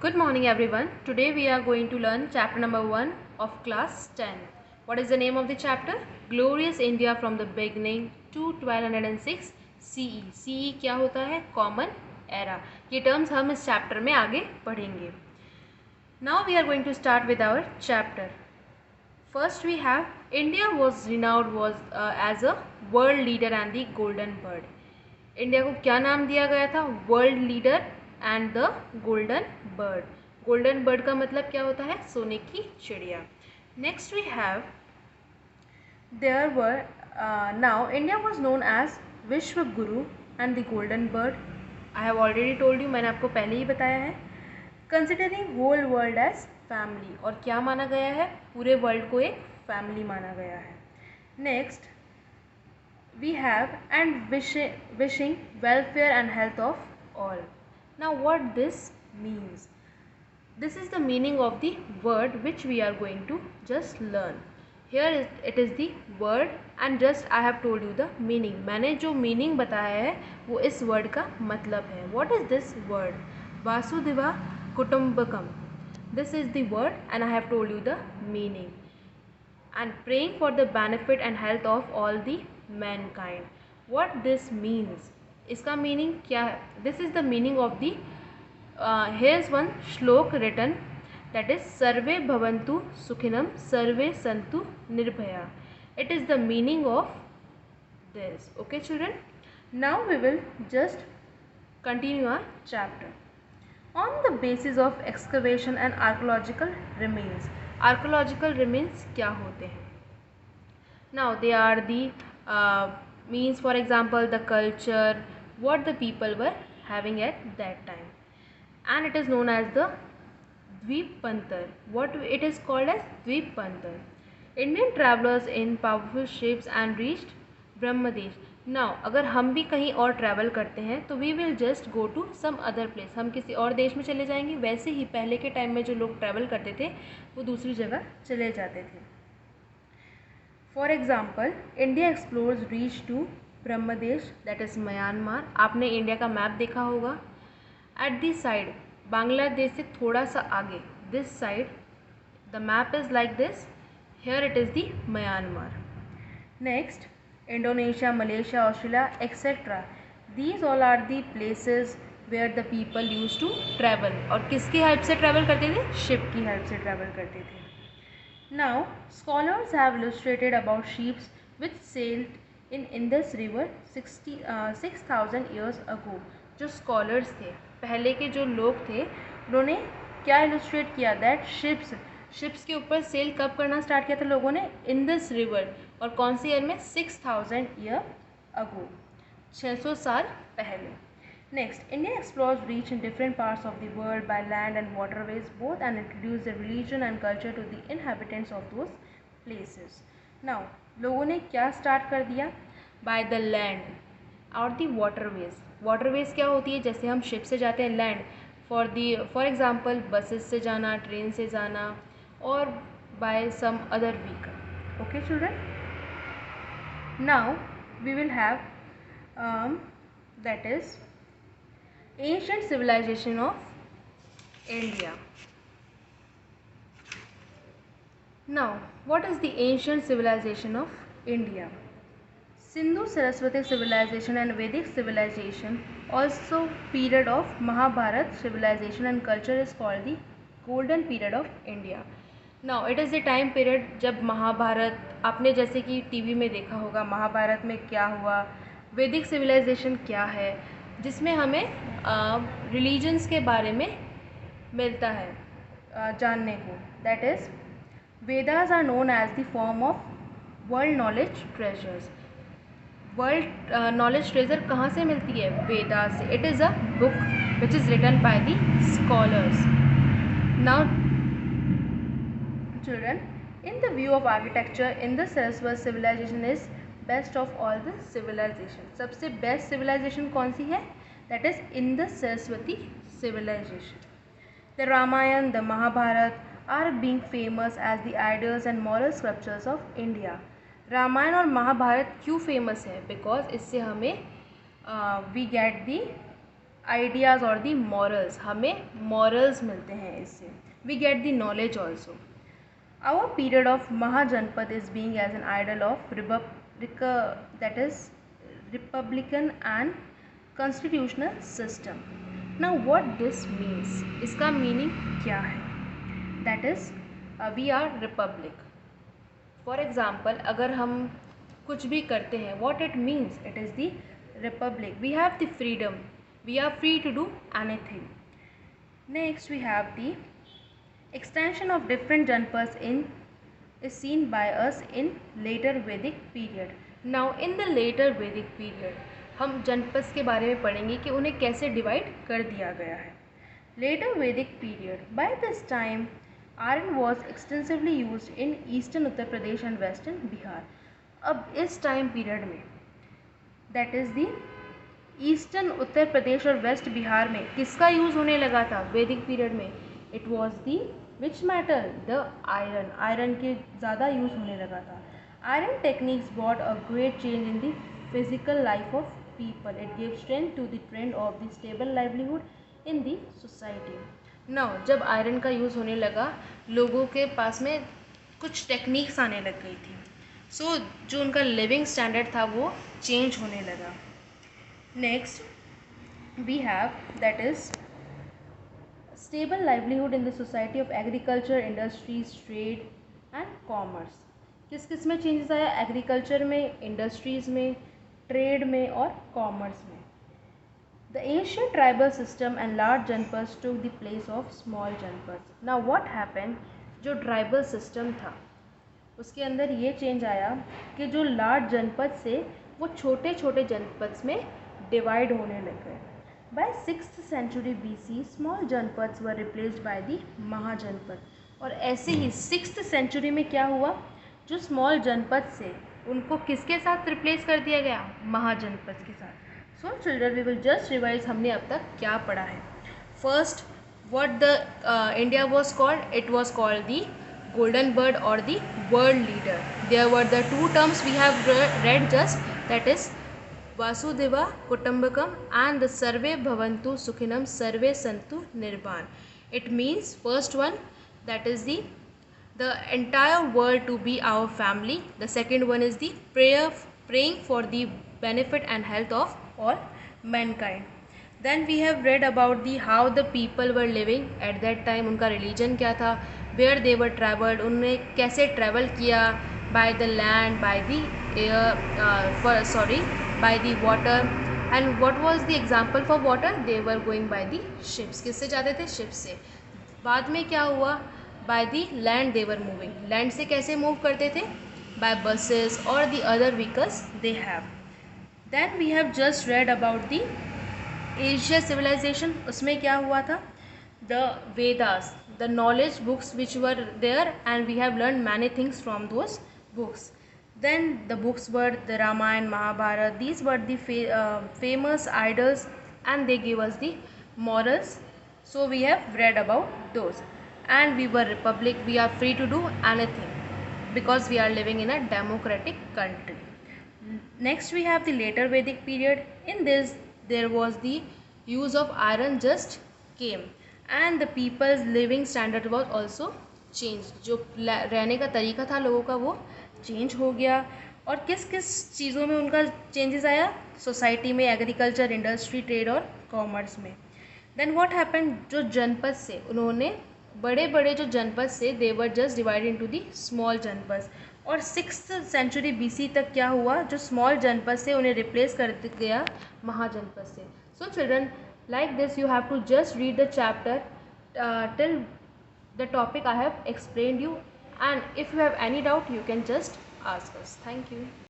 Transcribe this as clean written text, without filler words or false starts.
Good morning everyone. Today we are going to learn chapter number 1 of class 10. What is the name of the chapter? Glorious India from the beginning to 1206 CE. CE क्या होता है? Common Era. ये terms हम इस chapter में आगे पढ़ेंगे. Now we are going to start with our chapter. First we have India was renowned as a world leader and the golden bird. India को क्या नाम दिया गया था? World leader and the golden bird. Golden bird का मतलब क्या होता है? सोने की चिड़िया. Next we have there were now India was known as Vishwa Guru and the golden bird. I have already told you, मैंने आपको पहले ही बताया है. Considering whole world as family, और क्या माना गया है? पूरे वर्ल्ड को एक फैमिली माना गया है. Next we have and wishing welfare and health of all. Now what this means? This is the meaning of the word which we are going to just learn. It is the word and just I have told you the meaning. मैंने जो meaning बताया है वो इस word का मतलब है. What is this word? Vasudhaiva Kutumbakam. This is the word and I have told you the meaning. And praying for the benefit and health of all the mankind. What this means? इसका meaning क्या है? This is the meaning of the here's one श्लोक written, that is सर्वे भवन्तु सुखिनम सर्वे सन्तु Nirbhaya. It is the meaning of this. Okay children, now we will just continue our chapter. On the basis of excavation and archaeological remains. Archaeological remains क्या होते हैं? Now they are the means, for example the culture, what the people were having at that time, and it is known as the Dvipantar. What it is called as Dvipantar. Indian travelers in powerful ships and reached Brahmadesh. Now अगर हम भी कहीं और travel करते हैं तो we will just go to some other place. हम किसी और देश में चले जाएंगे. वैसे ही पहले के टाइम में जो लोग ट्रैवल करते थे वो दूसरी जगह चले जाते थे. For example India explores reach to Brahmadesh, that is Myanmar. आपने इंडिया का मैप देखा होगा. एट दिस साइड बांग्लादेश से थोड़ा सा आगे, this side the map is like this. Here it is the Myanmar. Next Indonesia, Malaysia, Australia, etc. These all are the places where the people used to travel. और किसकी help से travel करते थे? Ship की help से travel करते थे. Now scholars have illustrated about ships which sailed in Indus River 6,000 years ago. जो स्कॉलर्स थे, पहले के जो लोग थे, उन्होंने क्या इलस्ट्रेट किया? दैट शिप्स के ऊपर सेल कब करना स्टार्ट किया था लोगों ने? Indus river. और कौन सी ईयर में? 6,000 ईयर अगो, 600 साल पहले. Next India explores reach in different parts of the world by land and waterways both and introduce the religion and culture to the inhabitants of those places. Now लोगों ने क्या start कर दिया? By the land और the waterways. Waterways क्या होती है? जैसे हम शिप से जाते हैं लैंड, फॉर एग्जाम्पल बसेस से जाना, ट्रेन से जाना, और by some other vehicle. Okay children, now we will have that is ancient civilization of India. Now what is the ancient civilization of India? Sindhu Saraswati civilization and Vedic civilization, also period of Mahabharat civilization and culture, is called the golden period of India. Now it is the time period जब महाभारत, आपने जैसे कि TV में देखा होगा महाभारत में क्या हुआ, वैदिक सिविलाइजेशन क्या है, जिसमें हमें रिलीजन्स के बारे में मिलता है जानने को. That is Vedas are known as the form of world knowledge treasures. World knowledge treasure कहाँ से मिलती है? वेदा से. It is a book which is written by the scholars. Now children, in the view of architecture, Indus Saraswati civilization is best of all the civilization. सबसे best civilization कौन सी है? That is Indus Saraswati civilization. The Ramayana, the Mahabharata are being famous as the ideals and moral sculptures of India. Ramayan और महाभारत क्यों famous है? Because इससे हमें we get the ideas और दी morals, हमें मॉरल्स मिलते हैं इससे. We get the knowledge also. Our period of Mahajanpad is being as an idol of that is republican and constitutional system. Now what this means, इसका meaning क्या है? That is we are republic. For example, अगर हम कुछ भी करते हैं, what it means, it is the republic. We have the freedom. We are free to do anything. Next we have the extension of different janpads is seen by us in later Vedic period. Now in the later Vedic period हम जनपद के बारे में पढ़ेंगे कि उन्हें कैसे divide कर दिया गया है. Later Vedic period, by this time iron was extensively used in eastern Uttar Pradesh and western Bihar. अब इस टाइम पीरियड में, that is the eastern Uttar Pradesh और वेस्ट बिहार में किसका यूज़ होने लगा था वैदिक पीरियड में? It was the which matter? The iron. Iron के ज़्यादा यूज़ होने लगा था. Iron techniques bought a great change in the physical life of people. It give strength to the trend of the stable livelihood in the society. Now जब आयरन का use होने लगा, लोगों के पास में कुछ टेक्निक्स आने लग गई थी. सो जो उनका लिविंग स्टैंडर्ड था वो चेंज होने लगा. Next we have, that is stable livelihood in the society of agriculture, industries, trade and commerce. किस किस में चेंजेस आया? एग्रीकल्चर में, इंडस्ट्रीज़ में, ट्रेड में और कॉमर्स में. The ancient tribal system and large janpads took the place of small janpads. Now what happened? जो ट्राइबल सिस्टम था उसके अंदर ये चेंज आया कि जो लार्ज जनपद से वो छोटे छोटे जनपद में डिवाइड होने लग गए. By 6th century BC small janapads were replaced by the Mahajanapada. और ऐसे ही 6th century में क्या हुआ? जो स्मॉल जनपद से उनको किसके साथ रिप्लेस कर दिया गया? महाजनपद के साथ. So children we will just revise हमने अब तक क्या पढ़ा है. First, what the India was called? It was called the golden bird or the world leader. There were the two terms we have read just, that is Vasudeva Kutumbakam and the Sarve Bhavantu Sukhinam Sarve Santu Nirvan. It means first one, that is the entire world to be our family. The second one is the praying for the benefit and health of all mankind. Then we have read about the how the people were living at that time. उनका religion क्या था, where they were traveled, उन्होंने कैसे travel किया, by the land, by the air, by the water. And what was the example for water? They were going by the ships. किससे जाते थे? ships से. बाद में क्या हुआ? by the land they were moving. land से कैसे move करते थे? by buses or the other vehicles they have. Then we have just read about the Asia civilization. उसमें क्या हुआ था? The Vedas, the knowledge books which were there and we have learn many things from those books. Then the books were the Ramayana, Mahabharata. These were the famous idols and they give us the morals. So we have read about those. And we were republic. We are free to do anything because we are living in a democratic country. Next we have the later Vedic period. In this there was the use of iron just came and the people's living standard was also changed. जो रहने का तरीका था लोगों का वो change हो गया. और किस किस चीज़ों में उनका चेंजेस आया? सोसाइटी में, एग्रीकल्चर, इंडस्ट्री, ट्रेड और कॉमर्स में. Then what happened? जो जनपद से उन्होंने बड़े बड़े जो जनपद से they were just divide into the small janapada. और 6th century BC तक क्या हुआ? जो स्मॉल जनपद से उन्हें रिप्लेस कर गया महाजनपद से. So children, like this you have to just read the chapter till the topic I have explained you, and if you have any doubt you can just ask us. Thank you.